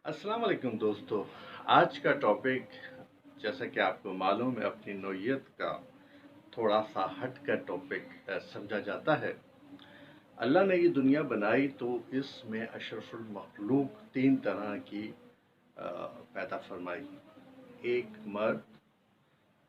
السلام علیکم دوستو. آج کا ٹاپک جیسا کہ آپ کو معلوم ہے اپنی نوعیت کا تھوڑا سا ہٹ کر ٹاپک سمجھا جاتا ہے. اللہ نے یہ دنیا بنائی تو اس میں اشرف المخلوق تین طرح کی پیدا فرمائی. ایک مرد،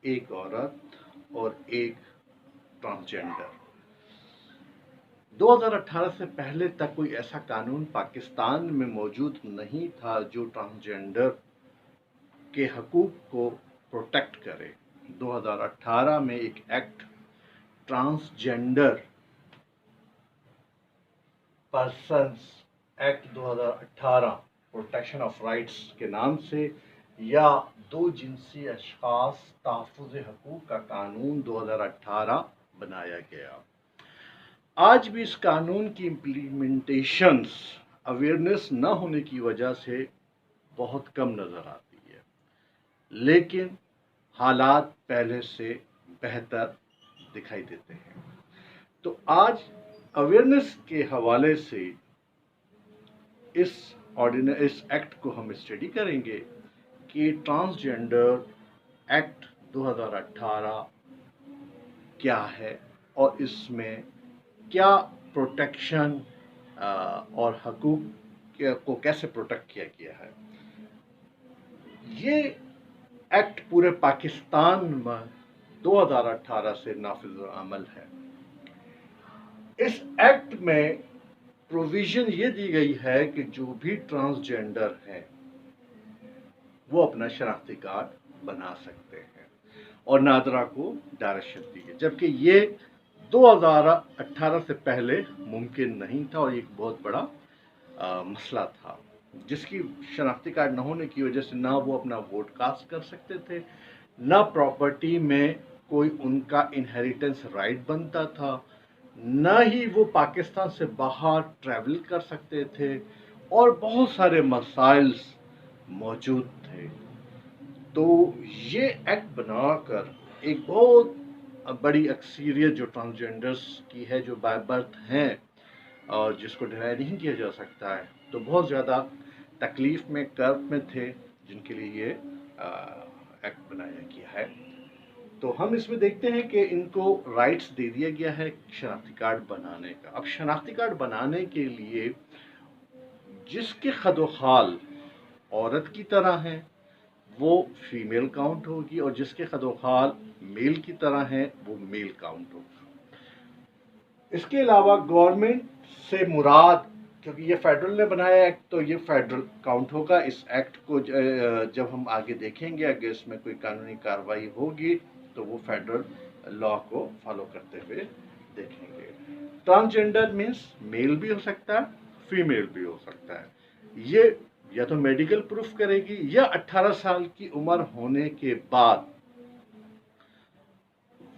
ایک عورت اور ایک ٹرانسجینڈر. 2018 سے پہلے تک کوئی ایسا قانون پاکستان میں موجود نہیں تھا جو ٹرانسجینڈر کے حقوق کو پروٹیکٹ کرے. 2018 میں ایک act transgender persons act 2018 protection of rights کے نام سے یا دو جنسی اشخاص تحفظ حقوق کا قانون 2018 بنایا گیا. آج بھی اس قانون کی امپلیمنٹیشنز اویئرنیس نہ ہونے کی وجہ سے بہت کم نظر آتی ہے، لیکن حالات پہلے سے بہتر دکھائی دیتے ہیں. تو آج اویئرنیس کے حوالے سے اس ایکٹ کو ہم اسٹڈی کریں گے کہ ٹرانسجینڈر ایکٹ 2018 کیا ہے اور اس میں کیا پروٹیکشن اور حقوق کو کیسے پروٹیکٹ کیا گیا ہے. یہ ایکٹ پورے پاکستان میں 2018 سے نافذ عمل ہے. اس ایکٹ میں پروویژن یہ دی گئی ہے کہ جو بھی ٹرانسجینڈر ہیں وہ اپنا شناختی کارڈ بنا سکتے ہیں اور نادرا کو ڈائریکشن دی گئی، جبکہ یہ 2018 سے پہلے ممکن نہیں تھا اور ایک بہت بڑا مسئلہ تھا، جس کی شناختی کارڈ نہ ہونے کی وجہ سے نہ وہ اپنا ووٹ کاسٹ کر سکتے تھے، نہ پراپرٹی میں کوئی ان کا انہیریٹنس رائٹ بنتا تھا، نہ ہی وہ پاکستان سے باہر ٹریول کر سکتے تھے، اور بہت سارے مسائل موجود تھے. تو یہ ایکٹ بنا کر ایک بہت بڑی اکثریت جو ٹرانسجینڈرس کی ہے، جو بائی برتھ ہیں اور جس کو ڈینائی نہیں کیا جا سکتا ہے، تو بہت زیادہ تکلیف میں کرب میں تھے، جن کے لیے یہ ایکٹ بنایا گیا ہے. تو ہم اس میں دیکھتے ہیں کہ ان کو رائٹس دے دیا گیا ہے شناختی کارڈ بنانے کا. اب شناختی کارڈ بنانے کے لیے جس کے خد و خال عورت کی طرح ہیں وہ فیمیل کاؤنٹ ہوگی، اور جس کے خد و خال میل کی طرح ہیں وہ میل کاؤنٹ ہوگی. اس کے علاوہ گورنمنٹ سے مراد، کیونکہ یہ فیڈرل نے بنایا ایکٹ تو یہ فیڈرل کاؤنٹ ہوگا. اس ایکٹ کو جب ہم آگے دیکھیں گے، اگر اس میں کوئی قانونی کارروائی ہوگی تو وہ فیڈرل لا کو فالو کرتے ہوئے دیکھیں گے. ٹرانسجینڈر مینس میل بھی ہو سکتا ہے، فیمیل بھی ہو سکتا ہے. یہ یا تو میڈیکل پروف کرے گی یا 18 سال کی عمر ہونے کے بعد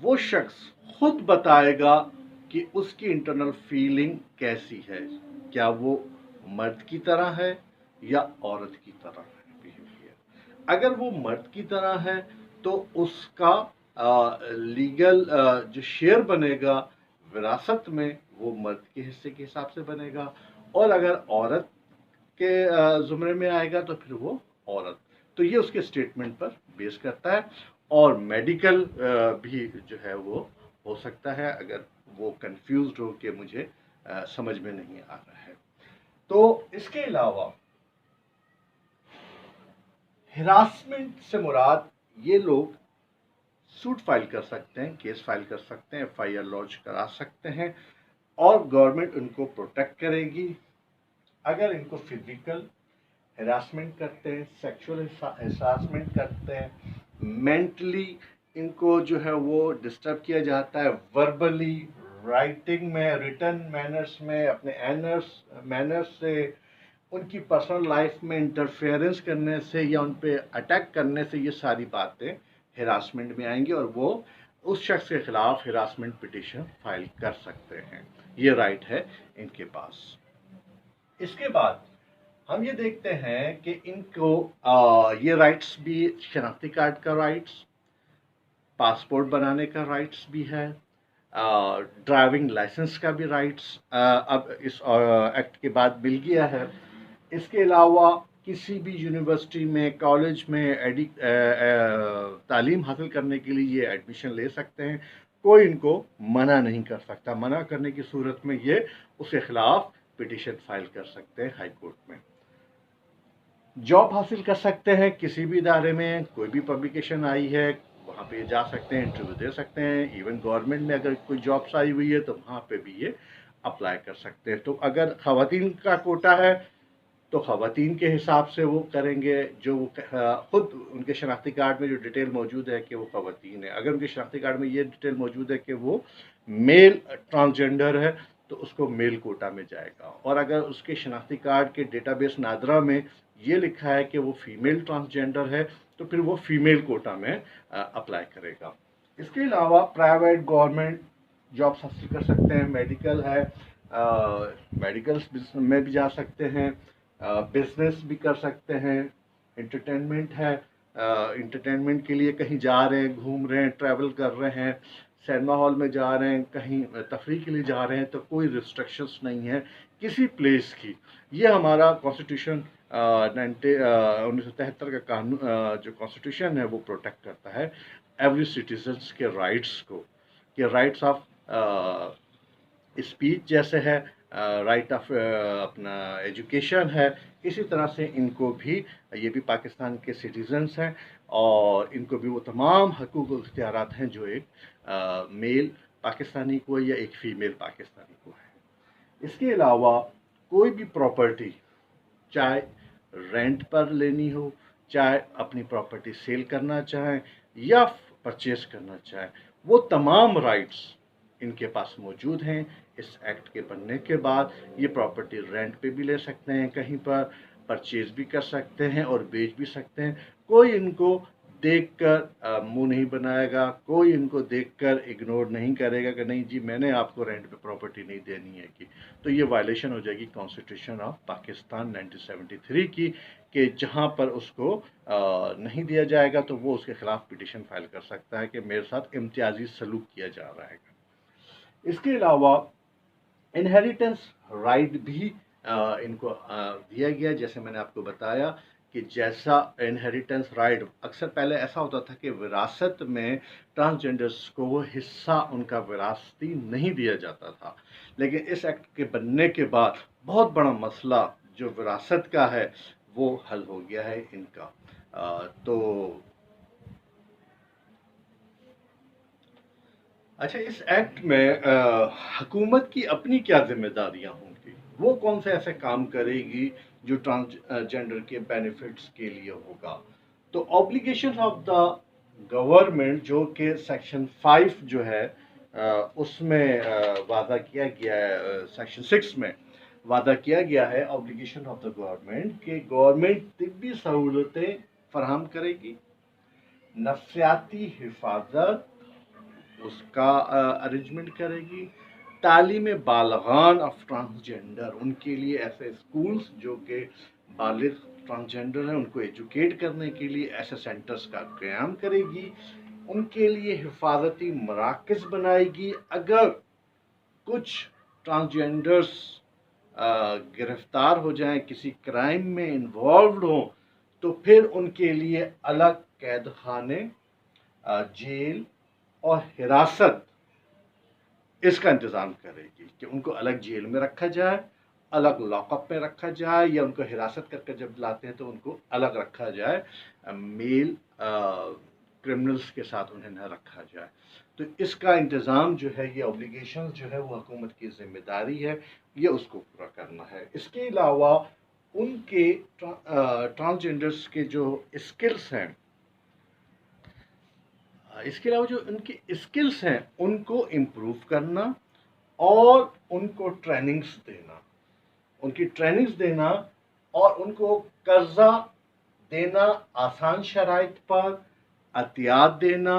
وہ شخص خود بتائے گا کہ اس کی انٹرنل فیلنگ کیسی ہے، کیا وہ مرد کی طرح ہے یا عورت کی طرح ہے. اگر وہ مرد کی طرح ہے تو اس کا لیگل جو شیئر بنے گا وراثت میں وہ مرد کے حصے کے حساب سے بنے گا، اور اگر عورت کے زمرے میں آئے گا تو پھر وہ عورت. تو یہ اس کے اسٹیٹمنٹ پر بیس کرتا ہے، اور میڈیکل بھی جو ہے وہ ہو سکتا ہے اگر وہ کنفیوزڈ ہو کہ مجھے سمجھ میں نہیں آ رہا ہے. تو اس کے علاوہ ہراسمنٹ سے مراد یہ لوگ سوٹ فائل کر سکتے ہیں، کیس فائل کر سکتے ہیں، ایف آئی آر لانچ کرا سکتے ہیں، اور گورنمنٹ ان کو پروٹیکٹ کرے گی. اگر ان کو فزیکل ہراسمنٹ کرتے ہیں، سیکشول ہراسمنٹ کرتے ہیں، مینٹلی ان کو جو ہے وہ ڈسٹرب کیا جاتا ہے، وربلی، رائٹنگ میں، ریٹن مینرز میں، اپنے مینرز سے، ان کی پرسنل لائف میں انٹرفیئرنس کرنے سے یا ان پہ اٹیک کرنے سے، یہ ساری باتیں ہراسمنٹ میں آئیں گی اور وہ اس شخص کے خلاف ہراسمنٹ پٹیشن فائل کر سکتے ہیں. یہ رائٹ ہے ان کے پاس. اس کے بعد ہم یہ دیکھتے ہیں کہ ان کو یہ رائٹس بھی، شناختی کارڈ کا رائٹس، پاسپورٹ بنانے کا رائٹس بھی ہے، ڈرائیونگ لائسنس کا بھی رائٹس اب اس ایکٹ کے بعد مل گیا ہے. اس کے علاوہ किसी भी यूनिवर्सिटी में, कॉलेज में तालीम हासिल करने के लिए ये एडमिशन ले सकते हैं। कोई इनको मना नहीं कर सकता। मना करने की सूरत में ये उसके खिलाफ पिटीशन फाइल कर सकते हैं हाई कोर्ट में। जॉब हासिल कर सकते हैं किसी भी इदारे में, कोई भी पब्लिकेशन आई है वहाँ पे जा सकते हैं, इंटरव्यू दे सकते हैं। इवन गवर्नमेंट में अगर कोई जॉब्स आई हुई है तो वहाँ पे भी ये अप्लाई कर सकते हैं। तो अगर ख़वातीन का कोटा है तो ख़वातीन के हिसाब से वो करेंगे, जो वो खुद उनके शनाख्ती कार्ड में जो डिटेल मौजूद है कि वो ख़वातीन है। अगर उनके शनाख्ती कार्ड में ये डिटेल मौजूद है कि वो मेल ट्रांसजेंडर है तो उसको मेल कोटा में जाएगा। और अगर उसके शनाख्ती कार्ड के डेटाबेस नादरा में ये लिखा है कि वो फीमेल ट्रांसजेंडर है तो फिर वो फीमेल कोटा में अप्लाई करेगा। इसके अलावा प्राइवेट गवर्नमेंट जॉब्स हासिल कर सकते हैं। मेडिकल है, मेडिकल में भी जा सकते हैं, बिजनेस भी कर सकते हैं। इंटरटेनमेंट है, इंटरटेनमेंट के लिए कहीं जा रहे हैं, घूम रहे हैं, ट्रैवल कर रहे हैं, सिनेमा हॉल में जा रहे हैं, कहीं तफरीह के लिए जा रहे हैं तो कोई रिस्ट्रिक्शंस नहीं है किसी प्लेस की। ये हमारा कॉन्स्टिट्यूशन 1973 का कानून जो कॉन्स्टिट्यूशन है वो प्रोटेक्ट करता है एवरी सिटीजन्स के राइट्स को, कि राइट्स ऑफ स्पीच जैसे है, राइट ऑफ अपना एजुकेशन है, इसी तरह से इनको भी, ये भी पाकिस्तान के सिटीजन्स हैं और इनको भी वो तमाम हकूक़ और इख्तियारात हैं जो एक मेल पाकिस्तानी को या एक फ़ीमेल पाकिस्तानी को है। इसके अलावा कोई भी प्रॉपर्टी, चाहे रेंट पर लेनी हो, चाहे अपनी प्रॉपर्टी सेल करना चाहें या परचेज करना चाहें, वो तमाम राइट्स इनके पास मौजूद हैं। इस एक्ट के बनने के बाद ये प्रॉपर्टी रेंट पे भी ले सकते हैं, कहीं पर परचेज भी कर सकते हैं और बेच भी सकते हैं। कोई इनको देखकर मुंह नहीं बनाएगा, कोई इनको देखकर इग्नोर नहीं करेगा कि नहीं जी मैंने आपको रेंट पे प्रॉपर्टी नहीं देनी है की। तो ये वायलेशन हो जाएगी कॉन्स्टिट्यूशन ऑफ पाकिस्तान 1973 की, कि जहाँ पर उसको नहीं दिया जाएगा तो वो उसके खिलाफ पिटीशन फाइल कर सकता है कि मेरे साथ इम्तियाजी सलूक किया जा रहा है। इसके अलावा इनहेरिटेंस राइट भी इनको दिया गया। जैसे मैंने आपको बताया कि जैसा इनहेरिटेंस राइट, अक्सर पहले ऐसा होता था कि विरासत में ट्रांसजेंडर्स को वो हिस्सा उनका विरासती नहीं दिया जाता था, लेकिन इस एक्ट के बनने के बाद बहुत बड़ा मसला जो विरासत का है वो हल हो गया है इनका। तो अच्छा, इस एक्ट में हुकूमत की अपनी क्या जिम्मेदारियां होंगी, वो कौन से ऐसे काम करेगी जो ट्रांसजेंडर के बेनिफिट्स के लिए होगा। तो ऑब्लिगेशन ऑफ द गवर्नमेंट जो कि सेक्शन 5 जो है उसमें वादा किया गया है, सेक्शन 6 में वादा किया गया है ऑब्लिगेशन ऑफ द गवर्नमेंट कि गवर्नमेंट तिब्बी सहूलतें फराहम करेगी, नफ्सियाती हिफाजत उसका अरेंजमेंट करेगी, तालीम बालगान ऑफ ट्रांसजेंडर, उनके लिए ऐसे स्कूल्स जो कि बालिग ट्रांसजेंडर हैं उनको एजुकेट करने के लिए ऐसे सेंटर्स का क़याम करेगी, उनके लिए हिफाजती मराकज़ बनाएगी। अगर कुछ ट्रांसजेंडर्स गिरफ्तार हो जाएं, किसी क्राइम में इन्वॉल्व हों, तो फिर उनके लिए अलग कैद खाने, जेल और हिरासत इसका इंतज़ाम करेगी कि उनको अलग जेल में रखा जाए, अलग लॉकअप में रखा जाए, या उनको हिरासत करके जब लाते हैं तो उनको अलग रखा जाए, मेल क्रिमिनल्स के साथ उन्हें न रखा जाए। तो इसका इंतज़ाम जो है, ये ऑब्लिगेशन जो है वो हुकूमत की ज़िम्मेदारी है, ये उसको पूरा करना है। इसके अलावा उनके ट्रांसजेंडर्स के जो स्किल्स हैं, इसके अलावा जो उनकी स्किल्स हैं उनको इम्प्रूव करना और उनको ट्रेनिंग्स देना, उनकी ट्रेनिंग्स देना और उनको कर्जा देना आसान शराइत पर, अतियात देना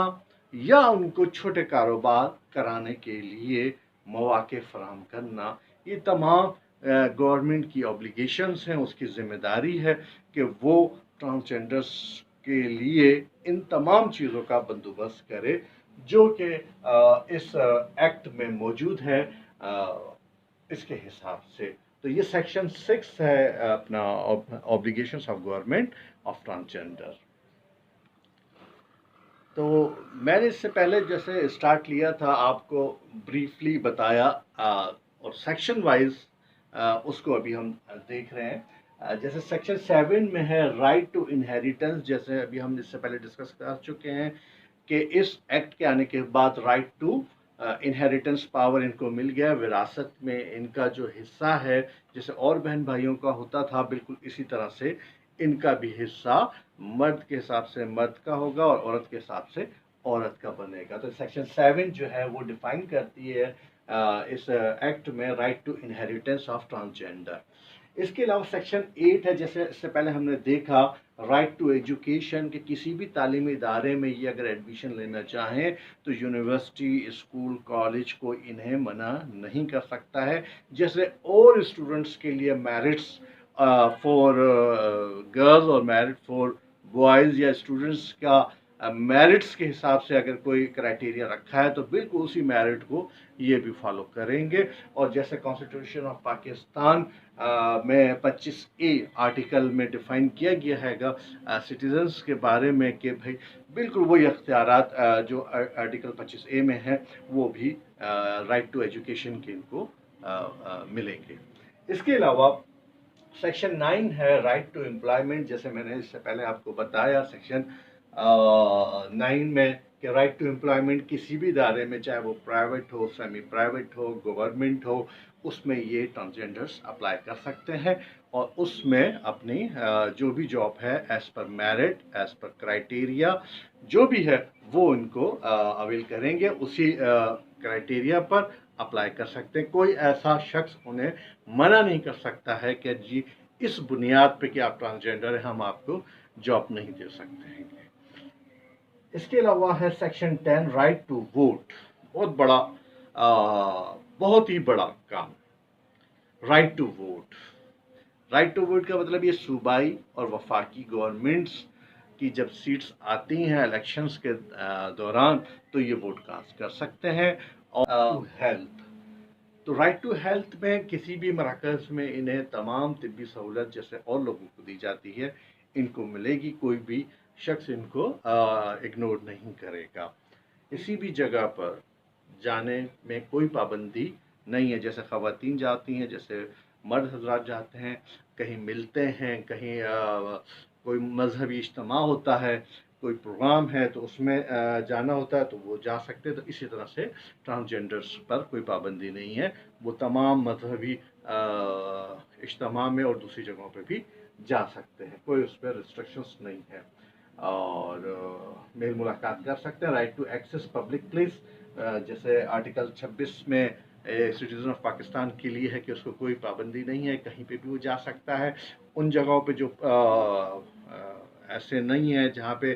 या उनको छोटे कारोबार कराने के लिए मौके फराहम करना, ये तमाम गवर्नमेंट की ऑब्लिगेशंस हैं, उसकी ज़िम्मेदारी है कि वो ट्रांसजेंडर्स के लिए इन तमाम चीज़ों का बंदोबस्त करे जो कि इस एक्ट में मौजूद है। इसके हिसाब से तो ये सेक्शन 6 है अपना obligations of government of transgender. तो मैंने इससे पहले जैसे स्टार्ट लिया था आपको ब्रीफली बताया और सेक्शन वाइज उसको अभी हम देख रहे हैं। जैसे सेक्शन 7 में है राइट टू इनहेरिटेंस, जैसे अभी हम इससे पहले डिस्कस कर चुके हैं कि इस एक्ट के आने के बाद राइट टू इनहेरिटेंस पावर इनको मिल गया, विरासत में इनका जो हिस्सा है जैसे और बहन भाइयों का होता था बिल्कुल इसी तरह से इनका भी हिस्सा मर्द के हिसाब से मर्द का होगा और औरत के हिसाब से औरत का बनेगा। तो सेक्शन 7 जो है वो डिफाइन करती है इस एक्ट में right to inheritance of transgender. इसके अलावा सेक्शन 8 है, जैसे इससे पहले हमने देखा राइट टू एजुकेशन के किसी भी तालीमी इदारे में ये अगर एडमिशन लेना चाहें तो यूनिवर्सिटी, स्कूल, कॉलेज को इन्हें मना नहीं कर सकता है। जैसे और स्टूडेंट्स के लिए मेरिट्स फॉर गर्ल्स और मेरिट फॉर बॉयज़ या स्टूडेंट्स का मेरिट्स के हिसाब से अगर कोई क्राइटेरिया रखा है तो बिल्कुल उसी मेरिट को ये भी फॉलो करेंगे। और जैसे कॉन्स्टिट्यूशन ऑफ पाकिस्तान में 25A आर्टिकल में डिफाइन किया गया हैगा सिटीजन्स के बारे में कि भाई बिल्कुल वही अख्तियारात जो आर्टिकल 25A में है वो भी राइट टू एजुकेशन के इनको मिलेंगे। इसके अलावा सेक्शन 9 है राइट टू एम्प्लॉयमेंट, जैसे मैंने इससे पहले आपको बताया सेक्शन 9 में कि राइट टू एम्प्लॉयमेंट किसी भी इदारे में, चाहे वो प्राइवेट हो, सेमी प्राइवेट हो, गवर्नमेंट हो, उसमें ये ट्रांसजेंडर्स अप्लाई कर सकते हैं और उसमें अपनी जो भी जॉब है as per merit, as per criteria जो भी है वो इनको अवेल करेंगे, उसी क्राइटेरिया पर अप्लाई कर सकते हैं। कोई ऐसा शख्स उन्हें मना नहीं कर सकता है कि जी इस बुनियाद पे कि आप ट्रांसजेंडर हैं हम आपको जॉब नहीं दे सकते हैं। इसके अलावा है सेक्शन 10 राइट टू वोट, बहुत बड़ा बहुत ही बड़ा काम। Right to vote, right to vote का मतलब ये सूबाई और वफाकी गवर्नमेंट्स की जब सीट्स आती हैं इलेक्शंस के दौरान तो ये वोट कास्ट कर सकते हैं। और हेल्थ, तो राइट टू हेल्थ में किसी भी मराकज़ में इन्हें तमाम तिब्बी सहूलत जैसे और लोगों को दी जाती है इनको मिलेगी, कोई भी शख्स इनको इग्नोर नहीं करेगा। किसी भी जगह पर जाने में कोई पाबंदी नहीं है, जैसे ख़वातीन जाती हैं, जैसे मर्द हजरात जाते हैं, कहीं मिलते हैं, कहीं कोई मजहबी इज्तिमा होता है, कोई प्रोग्राम है तो उसमें जाना होता है तो वो जा सकते हैं। तो इसी तरह से ट्रांसजेंडर्स पर कोई पाबंदी नहीं है, वो तमाम मजहबी इज्तिमा में और दूसरी जगहों पे भी जा सकते हैं, कोई उस पर रिस्ट्रिक्शंस नहीं है और मेल मुलाकात कर सकते हैं। Right to access public place, जैसे आर्टिकल 26 में सिटीजन ऑफ पाकिस्तान के लिए है कि उसको कोई पाबंदी नहीं है, कहीं पे भी वो जा सकता है। उन जगहों पे जो ऐसे नहीं है जहाँ पे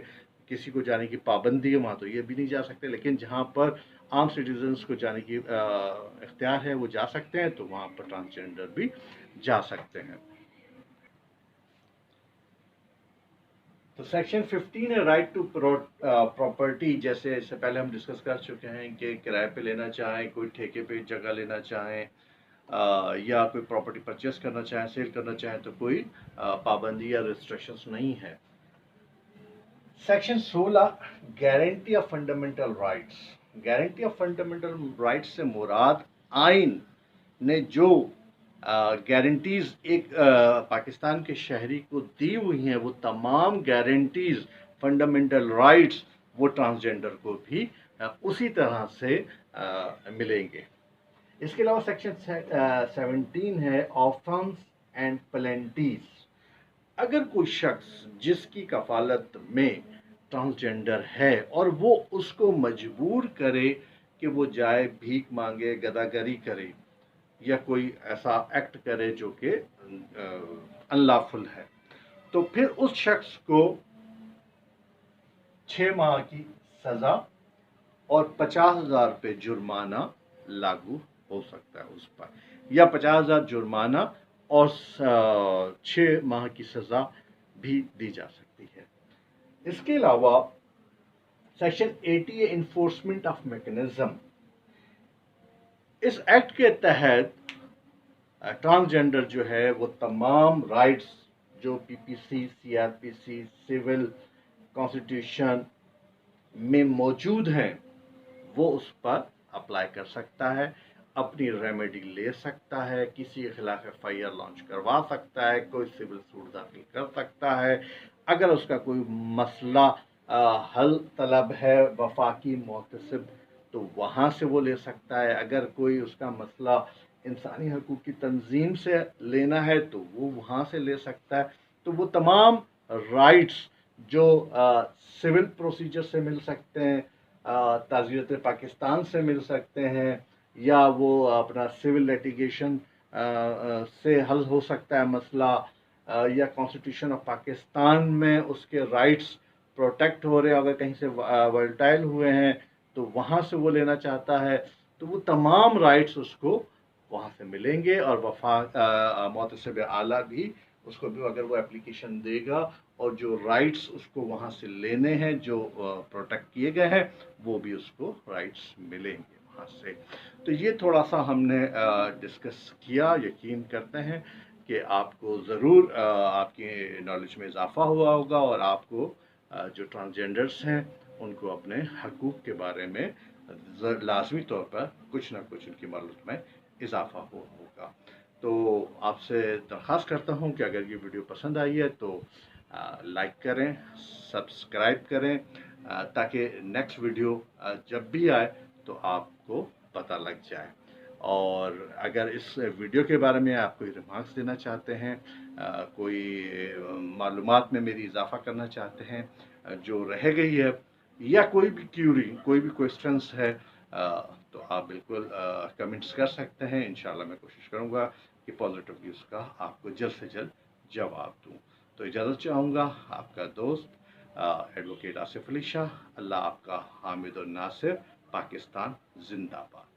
किसी को जाने की पाबंदी है वहाँ तो ये भी नहीं जा सकते, लेकिन जहाँ पर आम सिटीजन्स को जाने की इख्तियार है वो जा सकते हैं, तो वहाँ पर ट्रांसजेंडर भी जा सकते हैं। तो सेक्शन 15 है राइट टू प्रॉपर्टी, जैसे इससे पहले हम डिस्कस कर चुके हैं कि किराए पे लेना चाहें, कोई ठेके पे जगह लेना चाहें या कोई प्रॉपर्टी परचेस करना चाहें, सेल करना चाहें तो कोई पाबंदी या रिस्ट्रिक्शंस नहीं है। Section 16 guarantee of fundamental rights, guarantee of fundamental rights से मुराद आइन ने जो गारंटीज एक पाकिस्तान के शहरी को दी हुई हैं वो तमाम गारंटीज फंडामेंटल राइट्स वो ट्रांसजेंडर को भी उसी तरह से मिलेंगे। इसके अलावा सेक्शन 17 है ऑफेंस एंड पेनल्टीज, अगर कोई शख्स जिसकी कफालत में ट्रांसजेंडर है और वो उसको मजबूर करे कि वो जाए भीख मांगे, गदागरी करे या कोई ऐसा एक्ट करे जो कि अनलॉफुल है, तो फिर उस शख्स को 6 माह की सज़ा और 50,000 रुपये जुर्माना लागू हो सकता है उस पर, या 50,000 जुर्माना और 6 माह की सज़ा भी दी जा सकती है। इसके अलावा सेक्शन 80 है इन्फोर्समेंट ऑफ मैकेनिज्म, इस एक्ट के तहत ट्रांसजेंडर जो है वो तमाम राइट्स जो पीपीसी, सीआरपीसी, सिविल कॉन्स्टिट्यूशन में मौजूद हैं वो उस पर अप्लाई कर सकता है, अपनी रेमेडी ले सकता है, किसी के खिलाफ एफआईआर लॉन्च करवा सकता है, कोई सिविल सूट दाखिल कर सकता है। अगर उसका कोई मसला हल तलब है वफाकी मोहतसिब तो वहाँ से वो ले सकता है। अगर कोई उसका मसला इंसानी हकूक़ की तंजीम से लेना है तो वो वहाँ से ले सकता है। तो वो तमाम राइट्स जो सिविल प्रोसीजर से मिल सकते हैं, ताज़ियत पाकिस्तान से मिल सकते हैं, या वो अपना सिविल लिटिगेशन से हल हो सकता है मसला, या कॉन्स्टिट्यूशन ऑफ पाकिस्तान में उसके राइट्स प्रोटेक्ट हो रहे हैं, अगर कहीं से वर्टाइल हुए हैं तो वहाँ से वो लेना चाहता है, तो वो तमाम राइट्स उसको वहाँ से मिलेंगे। और मोहतसिब आला भी उसको भी अगर वो एप्लीकेशन देगा और जो राइट्स उसको वहाँ से लेने हैं जो प्रोटेक्ट किए गए हैं वो भी उसको राइट्स मिलेंगे वहाँ से। तो ये थोड़ा सा हमने डिस्कस किया। यकीन करते हैं कि आपको ज़रूर आपकी नॉलेज में इजाफ़ा हुआ होगा और आपको जो ट्रांसजेंडर्स हैं उनको अपने हकूक़ के बारे में लाजमी तौर पर कुछ ना कुछ उनकी मालूमात में इजाफ़ा होगा। तो आपसे दरख्वास्त करता हूँ कि अगर ये वीडियो पसंद आई है तो लाइक करें, सब्सक्राइब करें, ताकि नेक्स्ट वीडियो जब भी आए तो आपको पता लग जाए। और अगर इस वीडियो के बारे में आप कोई रिमार्क्स देना चाहते हैं, कोई मालूमात में मेरी इजाफ़ा करना चाहते हैं जो रह गई है, या कोई भी क्यूरी, कोई भी क्वेश्चंस है, तो आप बिल्कुल कमेंट्स कर सकते हैं। इंशाल्लाह मैं कोशिश करूँगा कि पॉजिटिव व्यूज़ का आपको जल्द से जल्द जवाब दूँ। तो इजाज़त चाहूँगा, आपका दोस्त एडवोकेट आसिफ अली शाह। अल्लाह आपका हामिद और नासिर। पाकिस्तान जिंदाबाद।